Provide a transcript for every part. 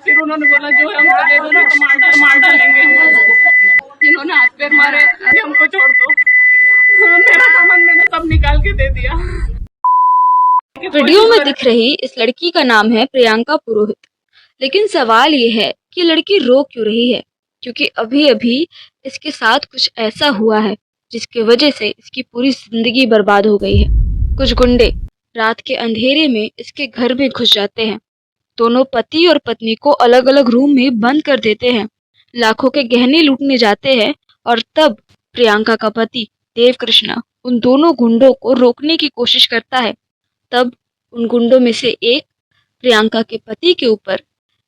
फिर उन्होंने बोला जो है हमको दे दो, नहीं तो मार डालेंगे। इन्होंने हाथ पैर मारे, अभी हमको छोड़ दो। मेरा सामान मैंने सब निकाल के दे दिया। वीडियो में दिख रही इस लड़की का नाम है प्रियंका पुरोहित। लेकिन सवाल ये है कि लड़की रो क्यों रही है, क्योंकि अभी अभी इसके साथ कुछ ऐसा हुआ है जिसकी वजह से इसकी पूरी जिंदगी बर्बाद हो गई है। कुछ गुंडे रात के अंधेरे में इसके घर में घुस जाते हैं। दोनों पति और पत्नी को अलग अलग रूम में बंद कर देते हैं, लाखों के गहने लूटने जाते हैं। और तब प्रियंका का पति देव कृष्णा उन दोनों गुंडों को रोकने की कोशिश करता है। तब उन गुंडों में से एक प्रियंका के पति के ऊपर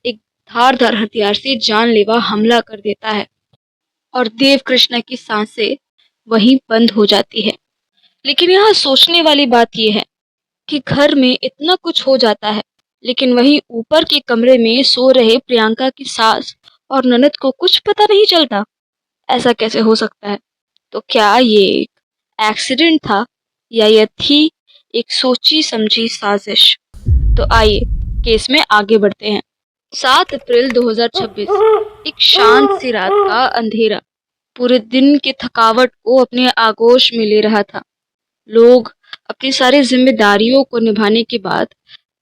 एक धारदार हथियार से जानलेवा हमला कर देता है और देव कृष्णा की सांसें वहीं बंद हो जाती है। लेकिन यहाँ सोचने वाली बात यह है कि घर में इतना कुछ हो जाता है, लेकिन वहीं ऊपर के कमरे में सो रहे प्रियंका की सास और ननद को कुछ पता नहीं चलता। ऐसा कैसे हो सकता है? तो क्या ये एक एक्सीडेंट था या यह थी एक सोची समझी साजिश? तो आइए केस में आगे बढ़ते हैं। 7 अप्रैल 2026, एक शांत सी रात का अंधेरा पूरे दिन की थकावट को अपने आगोश में ले रहा था। लोग अपनी सारी जिम्मेदारियों को निभाने के बाद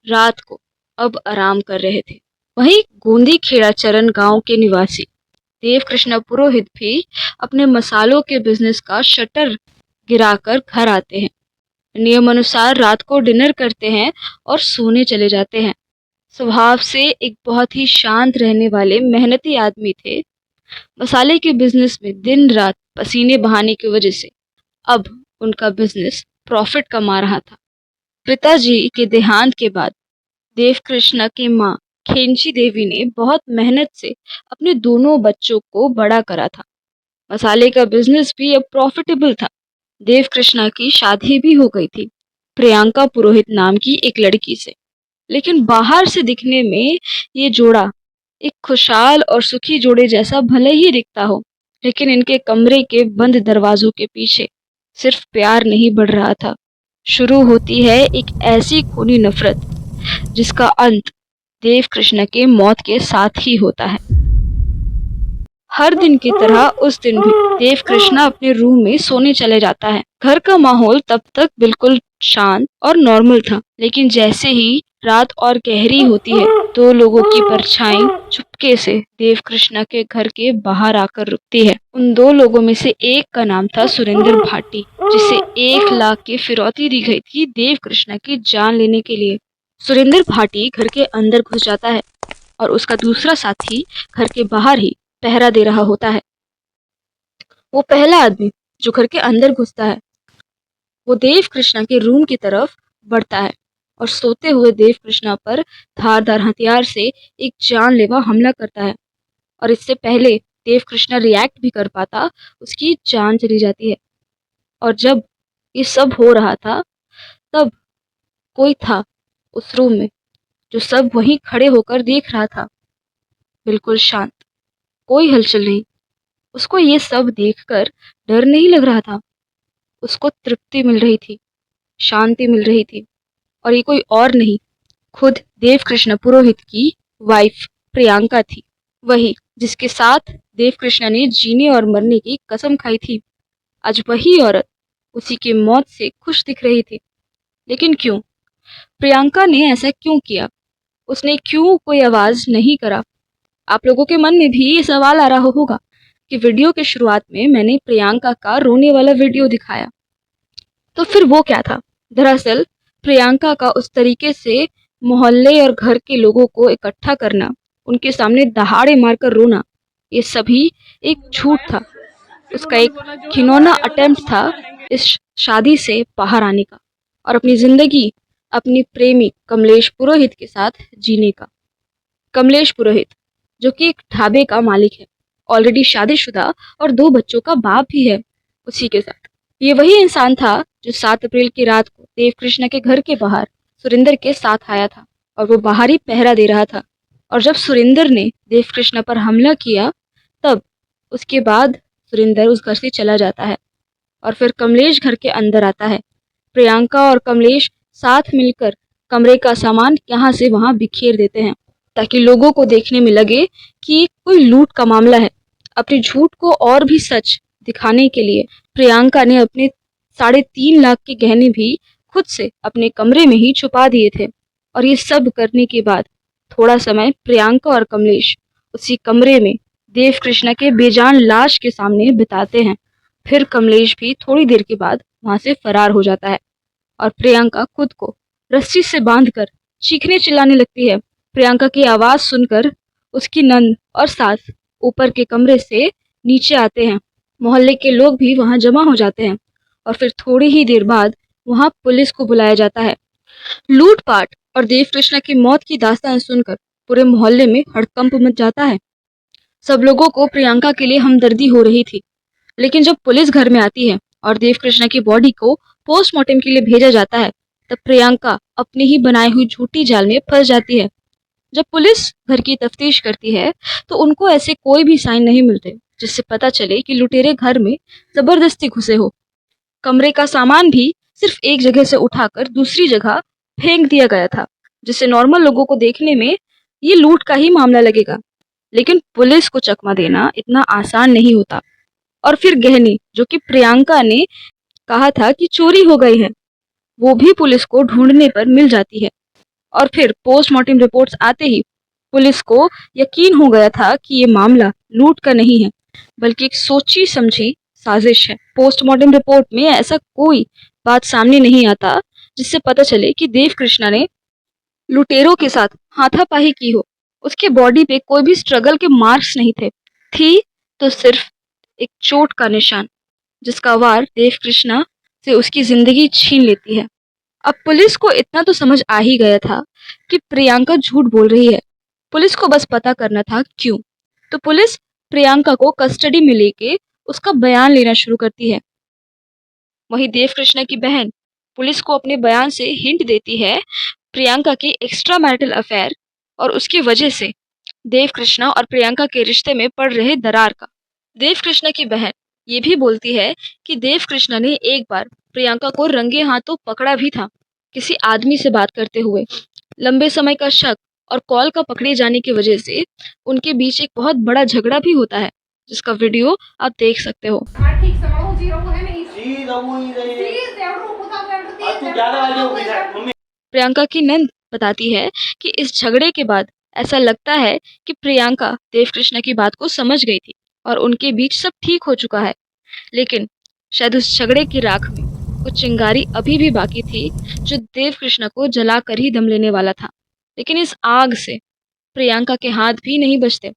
रात को अब आराम कर रहे थे। वहीं गोंदी खेड़ा चरण गांव के निवासी देव कृष्णा पुरोहित भी अपने मसालों के बिजनेस का शटर गिराकर घर आते हैं। नियम अनुसार रात को डिनर करते हैं और सोने चले जाते हैं। स्वभाव से एक बहुत ही शांत रहने वाले मेहनती आदमी थे। मसाले के बिजनेस में दिन रात पसीने बहाने की वजह से अब उनका बिजनेस प्रॉफिट कमा रहा था। पिताजी के देहांत के बाद देव कृष्णा की माँ खेंची देवी ने बहुत मेहनत से अपने दोनों बच्चों को बड़ा करा था। मसाले का बिजनेस भी अब प्रॉफिटेबल था। देव कृष्णा की शादी भी हो गई थी प्रियंका पुरोहित नाम की एक लड़की से। लेकिन बाहर से दिखने में ये जोड़ा एक खुशहाल और सुखी जोड़े जैसा भले ही दिखता हो, लेकिन इनके कमरे के बंद दरवाजों के पीछे सिर्फ प्यार नहीं बढ़ रहा था। शुरू होती है एक ऐसी खूनी नफरत जिसका अंत देव कृष्ण के मौत के साथ ही होता है। हर दिन की तरह उस दिन भी देव कृष्णा अपने रूम में सोने चले जाता है। घर का माहौल तब तक बिल्कुल शांत और नॉर्मल था, लेकिन जैसे ही रात और गहरी होती है, दो लोगों की परछाई चुपके से देव कृष्णा के घर के बाहर आकर रुकती है। उन दो लोगों में से एक का नाम था सुरेंद्र भाटी, जिसे 1 लाख की फिरौती दी गई थी देव कृष्णा की जान लेने के लिए। सुरेंद्र भाटी घर के अंदर घुस जाता है और उसका दूसरा साथी घर के बाहर ही पहरा दे रहा होता है। वो पहला आदमी जो घर के अंदर घुसता है, वो देव कृष्णा के रूम की तरफ बढ़ता है और सोते हुए देव कृष्णा पर धारदार हथियार से एक जानलेवा हमला करता है। और इससे पहले देव कृष्णा रिएक्ट भी कर पाता, उसकी जान चली जाती है। और जब ये सब हो रहा था, तब कोई था उस रूम में जो सब वहीं खड़े होकर देख रहा था, बिल्कुल शांत, कोई हलचल नहीं। उसको ये सब देखकर डर नहीं लग रहा था, उसको तृप्ति मिल रही थी, शांति मिल रही थी। और ये कोई और नहीं, खुद देव कृष्ण पुरोहित की वाइफ प्रियंका थी। वही जिसके साथ देव कृष्ण ने जीने और मरने की कसम खाई थी। आज वही औरत उसी की मौत से खुश दिख रही थी। लेकिन क्यों? प्रियंका ने ऐसा क्यों किया? उसने क्यों कोई आवाज नहीं करा? आप लोगों के मन में भी ये सवाल आ रहा होगा कि वीडियो के शुरुआत में मैंने प्रियंका का रोने वाला वीडियो दिखाया, तो फिर वो क्या था? दरअसल प्रियंका का उस तरीके से मोहल्ले और घर के लोगों को इकट्ठा करना, उनके सामने दहाड़े मारकर रोना, ये सभी एक झूठ था। फिर उसका उन्होंने एक बोला जो है घिनौना हमको दे दो, नहीं अटेम्प्ट तो था मार डालेंगे। इस शादी से बाहर आने का और अपनी जिंदगी अपनी प्रेमी कमलेश पुरोहित के साथ जीने का। कमलेश पुरोहित जो कि एक ढाबे का मालिक है, ऑलरेडी शादीशुदा और 2 बच्चों का बाप भी है उसी के साथ। ये वही इंसान था जो 7 अप्रैल की रात को देव कृष्ण के घर के बाहर सुरेंद्र के साथ आया था और वो बाहर ही पहरा दे रहा था। और जब सुरेंद्र ने देव कृष्ण पर हमला किया, तब उसके बाद सुरेंद्र उस घर से चला जाता है और फिर कमलेश घर के अंदर आता है। प्रियंका और कमलेश साथ मिलकर कमरे का सामान यहाँ से वहाँ बिखेर देते हैं ताकि लोगों को देखने में लगे कि ये कोई लूट का मामला है। अपने झूठ को और भी सच दिखाने के लिए प्रियंका ने अपने 3.5 लाख के गहने भी खुद से अपने कमरे में ही छुपा दिए थे। और ये सब करने के बाद थोड़ा समय प्रियंका और कमलेश उसी कमरे में देव कृष्णा के बेजान लाश के सामने बिताते हैं। फिर कमलेश भी थोड़ी देर के बाद वहां से फरार हो जाता है और प्रियंका खुद को रस्सी से बांधकर चीखने चिल्लाने लगती है। प्रियंका की आवाज सुनकर उसकी नंद और सास ऊपर के कमरे से नीचे आते हैं। मोहल्ले के लोग भी वहां जमा हो जाते हैं और फिर थोड़ी ही देर बाद वहां पुलिस को बुलाया जाता है। लूटपाट और देव कृष्णा की मौत की दास्तान सुनकर पूरे मोहल्ले में हड़कंप मच जाता है। सब लोगों को प्रियंका के लिए हमदर्दी हो रही थी, लेकिन जब पुलिस घर में आती है और देव कृष्णा की बॉडी को पोस्टमार्टम के लिए भेजा जाता है, तब प्रियंका अपनी ही बनाई हुई झूठी जाल में फंस जाती है। जब पुलिस घर की तफ्तीश करती है तो उनको ऐसे कोई भी साइन नहीं मिलते जिससे पता चले कि लुटेरे घर में जबरदस्ती घुसे हो। कमरे का सामान भी सिर्फ एक जगह से उठाकर दूसरी जगह फेंक दिया गया था, जिससे नॉर्मल लोगों को देखने में ये लूट का ही मामला लगेगा। लेकिन पुलिस को चकमा देना इतना आसान नहीं होता। और फिर गहने जो कि प्रियंका ने कहा था कि चोरी हो गई है, वो भी पुलिस को ढूंढने पर मिल जाती है। और फिर पोस्टमार्टम रिपोर्ट्स आते ही पुलिस को यकीन हो गया था कि ये मामला लूट का नहीं है, बल्कि एक सोची समझी साजिश है। पोस्टमार्टम रिपोर्ट में ऐसा कोई बात सामने नहीं आता जिससे पता चले कि देव कृष्णा ने लुटेरों के साथ हाथापाई की हो। उसके बॉडी पे कोई भी स्ट्रगल के मार्क्स नहीं थे, थी तो सिर्फ एक चोट का निशान, जिसका वार देव कृष्णा से उसकी जिंदगी छीन लेती है। अब पुलिस को इतना तो समझ आ ही गया था कि प्रियंका झूठ बोल रही है। पुलिस को बस पता करना था क्यों। तो पुलिस प्रियंका को कस्टडी में लेके उसका बयान लेना शुरू करती है। वहीं देव कृष्णा की बहन पुलिस को अपने बयान से हिंट देती है प्रियंका की एक्स्ट्रा मैरिटल अफेयर और उसकी वजह से देव कृष्णा और प्रियंका के रिश्ते में पड़ रहे दरार का। देव कृष्णा की बहन ये भी बोलती है कि देव कृष्णा ने एक बार प्रियंका को रंगे हाथों पकड़ा भी था, किसी आदमी से बात करते हुए। लंबे समय का शक और कॉल का पकड़े जाने की वजह से उनके बीच एक बहुत बड़ा झगड़ा भी होता है, जिसका वीडियो आप देख सकते हो। प्रियंका की नंद बताती है कि इस झगड़े के बाद ऐसा लगता है कि प्रियंका देव कृष्णा की बात को समझ गई थी और उनके बीच सब ठीक हो चुका है। लेकिन शायद उस झगड़े की राख में कुछ चिंगारी अभी भी बाकी थी, जो देव कृष्णा को जलाकर ही दम लेने वाला था। लेकिन इस आग से प्रियंका के हाथ भी नहीं बचते।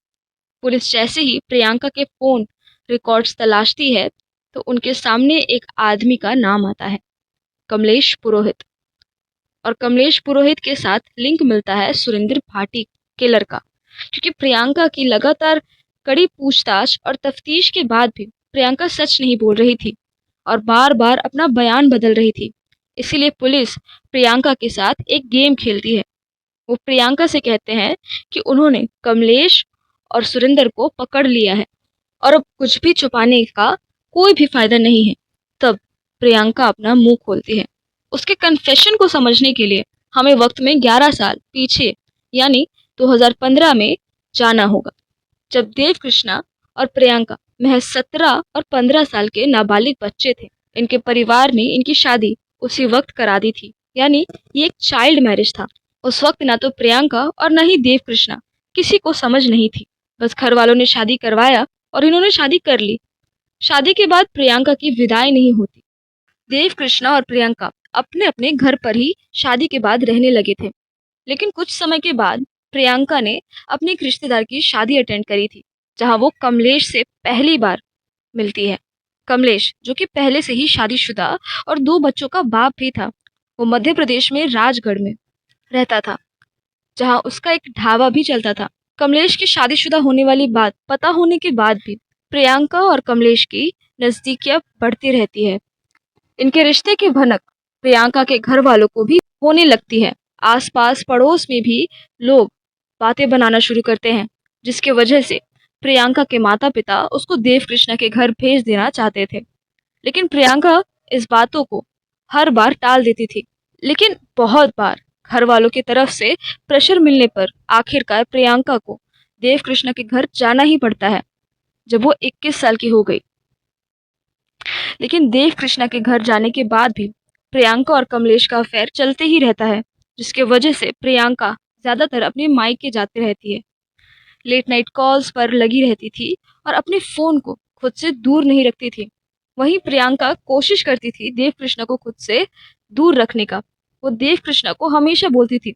पुलिस जैसे ही प्रियंका के फोन रिकॉर्ड्स तलाशती है तो उनके सामने एक आदमी का नाम आता है, कमलेश पुरोहित। और कमलेश पुरोहित के साथ लिंक मिलता है सुरेंद्र भाटी किलर का, क्योंकि प्रियंका की लगातार कड़ी पूछताछ और तफ्तीश के बाद भी प्रियंका सच नहीं बोल रही थी और बार बार अपना बयान बदल रही थी। इसीलिए पुलिस प्रियंका के साथ एक गेम खेलती है। वो प्रियंका से कहते हैं कि उन्होंने कमलेश और सुरेंद्र को पकड़ लिया है और अब कुछ भी छुपाने का कोई भी फायदा नहीं है। तब प्रियंका अपना मुंह खोलती है। उसके कन्फेशन को समझने के लिए हमें वक्त में 11 साल पीछे यानी 2015 में जाना होगा, जब देव कृष्णा और प्रियंका महज 17 और 15 साल के नाबालिग बच्चे थे। इनके परिवार ने इनकी शादी उसी वक्त करा दी थी, यानी ये एक चाइल्ड मैरिज था। उस वक्त ना तो प्रियंका और न ही देव कृष्णा किसी को समझ नहीं थी। बस घर वालों ने शादी करवाया और इन्होंने शादी कर ली। शादी के बाद प्रियंका की विदाई नहीं होती। देव कृष्णा और प्रियंका अपने अपने घर पर ही शादी के बाद रहने लगे थे। लेकिन कुछ समय के बाद प्रियंका ने अपने एक रिश्तेदार की शादी अटेंड करी थी, जहां वो कमलेश से पहली बार मिलती है। कमलेश जो कि पहले से ही शादीशुदा और 2 बच्चों का बाप भी था, वो मध्य प्रदेश में राजगढ़ में रहता था, जहां उसका एक ढाबा भी चलता था। कमलेश की शादीशुदा होने वाली बात पता होने के बाद भी प्रियंका और कमलेश की नजदीकियां बढ़ती रहती है। इनके रिश्ते की भनक प्रियंका के घर वालों को भी होने लगती है। आसपास पड़ोस में भी लोग बातें बनाना शुरू करते हैं, जिसके वजह से प्रियंका के माता पिता उसको देव कृष्णा के घर भेज देना चाहते थे। लेकिन प्रियंका इस बातों को हर बार टाल देती थी। लेकिन बहुत बार घर वालों की तरफ से प्रेशर मिलने पर आखिरकार प्रियंका को देव कृष्णा के घर जाना ही पड़ता है जब वो 21 साल की हो गई। लेकिन देव कृष्णा के घर जाने के बाद भी प्रियंका और कमलेश का अफेयर चलते ही रहता है, जिसके वजह से प्रियंका ज्यादातर अपने मायके जाती रहती है, लेट नाइट कॉल्स पर लगी रहती थी और अपने फोन को खुद से दूर नहीं रखती थी। वहीं प्रियंका कोशिश करती थी देव कृष्णा को खुद से दूर रखने का। वो देव कृष्णा को हमेशा बोलती थी,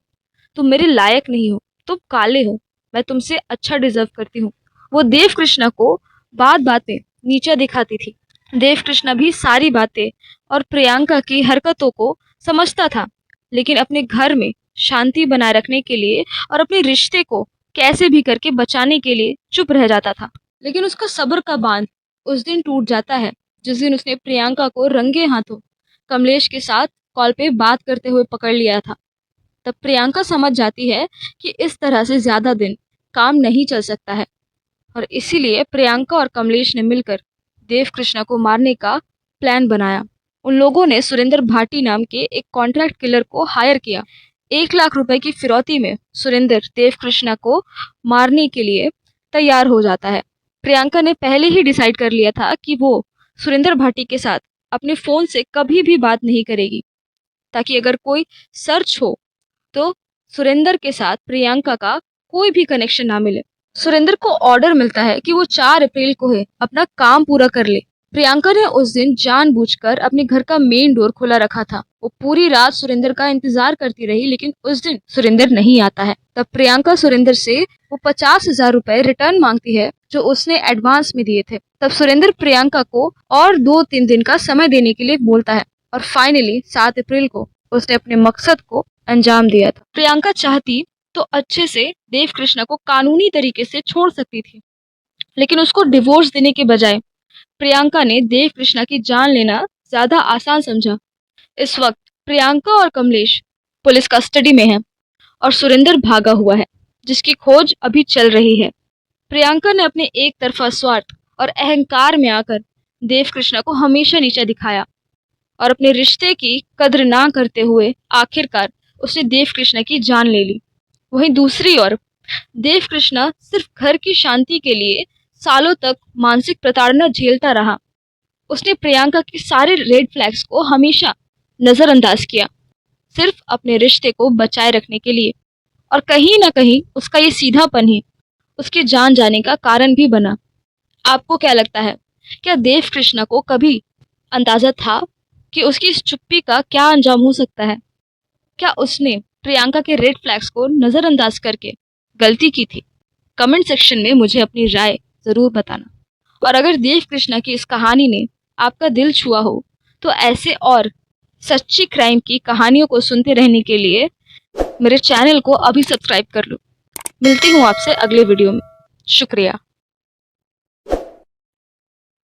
तुम मेरे लायक नहीं हो, तुम काले हो, मैं तुमसे अच्छा डिजर्व करती हूँ। वो देव कृष्णा को बात बात में नीचा दिखाती थी। देव कृष्णा भी सारी बातें और प्रियंका की हरकतों को समझता था, लेकिन अपने घर में शांति बनाए रखने के लिए और अपने रिश्ते को कैसे भी करके बचाने के लिए चुप रह जाता था। लेकिन उसका सब्र का बांध उस दिन टूट जाता है जिस दिन उसने प्रियंका को रंगे हाथों कमलेश के साथ कॉल पे बात करते हुए पकड़ लिया था। तब प्रियंका समझ जाती है कि इस तरह से ज्यादा दिन काम नहीं चल सकता है और इसीलिए प्रियंका और कमलेश ने मिलकर देव कृष्णा को मारने का प्लान बनाया। उन लोगों ने सुरेंद्र भाटी नाम के एक कॉन्ट्रैक्ट किलर को हायर किया। 1 लाख रुपए की फिरौती में सुरेंद्र देव कृष्णा को मारने के लिए तैयार हो जाता है। प्रियंका ने पहले ही डिसाइड कर लिया था कि वो सुरेंद्र भाटी के साथ अपने फोन से कभी भी बात नहीं करेगी, ताकि अगर कोई सर्च हो तो सुरेंद्र के साथ प्रियंका का कोई भी कनेक्शन ना मिले। सुरेंद्र को ऑर्डर मिलता है कि वो 4 अप्रैल को है अपना काम पूरा कर ले। प्रियंका ने उस दिन जानबूझकर अपने घर का मेन डोर खुला रखा था। वो पूरी रात सुरेंद्र का इंतजार करती रही, लेकिन उस दिन सुरेंद्र नहीं आता है। तब प्रियंका सुरेंद्र से वो 50,000 रुपए रिटर्न मांगती है जो उसने एडवांस में दिए थे। तब सुरेंद्र प्रियंका को और 2-3 दिन का समय देने के लिए बोलता है और फाइनली 7 अप्रैल को उसने अपने मकसद को अंजाम दिया था। प्रियंका चाहती तो अच्छे से देव कृष्णा को कानूनी तरीके से छोड़ सकती थी, लेकिन उसको डिवोर्स देने के बजाय प्रियंका ने देव कृष्णा की जान लेना ज्यादा आसान समझा। इस वक्त प्रियंका और कमलेश पुलिस कस्टडी में हैं और सुरेंद्र भागा हुआ है, जिसकी खोज अभी चल रही है। प्रियंका ने अपने एक तरफा स्वार्थ और अहंकार में आकर देव कृष्णा को हमेशा नीचा दिखाया और अपने रिश्ते की कद्र ना करते हुए आखिरकार उसने देव कृष्णा की जान ले ली। वहीं दूसरी ओर देव कृष्णा सिर्फ घर की शांति के लिए सालों तक मानसिक प्रताड़ना झेलता रहा। उसने प्रियंका के सारे रेड फ्लैग्स को हमेशा नजरअंदाज किया, सिर्फ अपने रिश्ते को बचाए रखने के लिए। और कहीं ना कहीं उसका ये सीधापन ही उसकी जान जाने का कारण भी बना। आपको क्या लगता है, क्या देव कृष्णा को कभी अंदाजा था कि उसकी इस चुप्पी का क्या अंजाम हो सकता है? क्या उसने प्रियंका के रेड फ्लैग्स को नजरअंदाज करके गलती की थी? कमेंट सेक्शन में मुझे अपनी राय जरूर बताना। और अगर देव कृष्णा की इस कहानी ने आपका दिल छुआ हो तो ऐसे और सच्ची क्राइम की कहानियों को सुनते रहने के लिए मेरे चैनल को अभी सब्सक्राइब कर लो। मिलती हूँ आपसे अगले वीडियो में। शुक्रिया।